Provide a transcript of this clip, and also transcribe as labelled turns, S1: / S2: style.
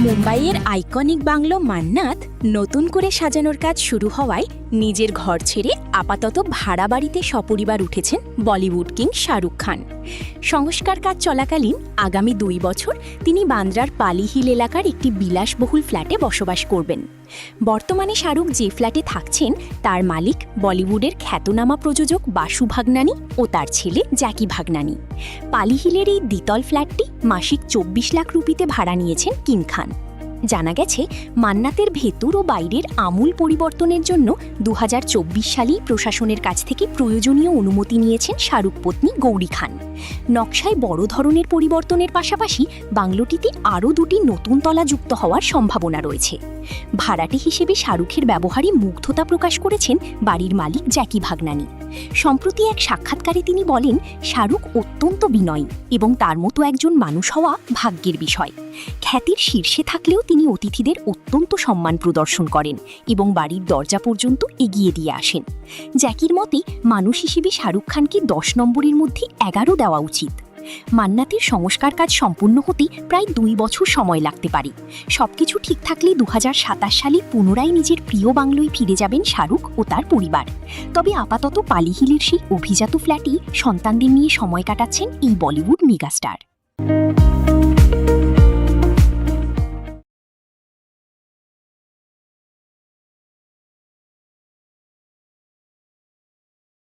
S1: মুম্বাইয়ের iconic bungalow মান্নাত নতুন করে সাজানোর কাজ শুরু হওয়ায় নিজের ঘর ছেড়ে আপাতত ভাড়া বাড়িতে সপরিবার উঠেছেন বলিউড কিং শাহরুখ খান। সংস্কার কাজ চলাকালীন আগামী 2 বছর তিনি বান্দ্রার পালি হিল এলাকার একটি বিলাসবহুল ফ্ল্যাটে বসবাস করবেন। বর্তমানে শাহরুখ যে ফ্ল্যাটে থাকছেন তার মালিক বলিউডের খ্যাতনামা প্রযোজক বাসু ভাগনানি ও তার ছেলে জ্যাকি ভাগনানি। পালি হিলের এই দ্বিতল ফ্ল্যাটটি মাসিক 24 লাখ রুপিতে ভাড়া নিয়েছেন কিং খান। জানা গেছে, মান্নাতের ভেতর ও বাইরের আমূল পরিবর্তনের জন্য 2024 সালেই প্রশাসনের কাছ থেকে প্রয়োজনীয় অনুমতি নিয়েছেন শাহরুখ পত্নী গৌরী খান। নকশায় বড় ধরনের পরিবর্তনের পাশাপাশি বাংলোটিতে আরও 2টি নতুন তলা যুক্ত হওয়ার সম্ভাবনা রয়েছে। ভাড়াটে হিসেবে শাহরুখের ব্যবহারে মুগ্ধতা প্রকাশ করেছেন বাড়ির মালিক জ্যাকি ভাগনানি। সম্প্রতি এক সাক্ষাৎকারে তিনি বলেন, শাহরুখ অত্যন্ত বিনয়ী এবং তার মতো একজন মানুষ হওয়া ভাগ্যের বিষয়। খ্যাতির শীর্ষে থাকলেও তিনি অতিথিদের অত্যন্ত সম্মান প্রদর্শন করেন এবং বাড়ির দরজা পর্যন্ত এগিয়ে দিয়ে আসেন। জ্যাকির মতে, মানুষ হিসেবে শাহরুখ খানকে 10 নম্বরের মধ্যে 11 দেওয়া উচিত। মান্নাতের সংস্কার কাজ সম্পূর্ণ হতে প্রায় 2 বছর সময় লাগতে পারে। সবকিছু ঠিক থাকলে 2027 সালে পুনরায় নিজের প্রিয় বাংলোয় ফিরে যাবেন শাহরুখ ও তার পরিবার। তবে আপাতত পালি হিলের সেই অভিজাত ফ্ল্যাটেই সন্তানদের নিয়ে সময় কাটাচ্ছেন এই বলিউড মেগাস্টার।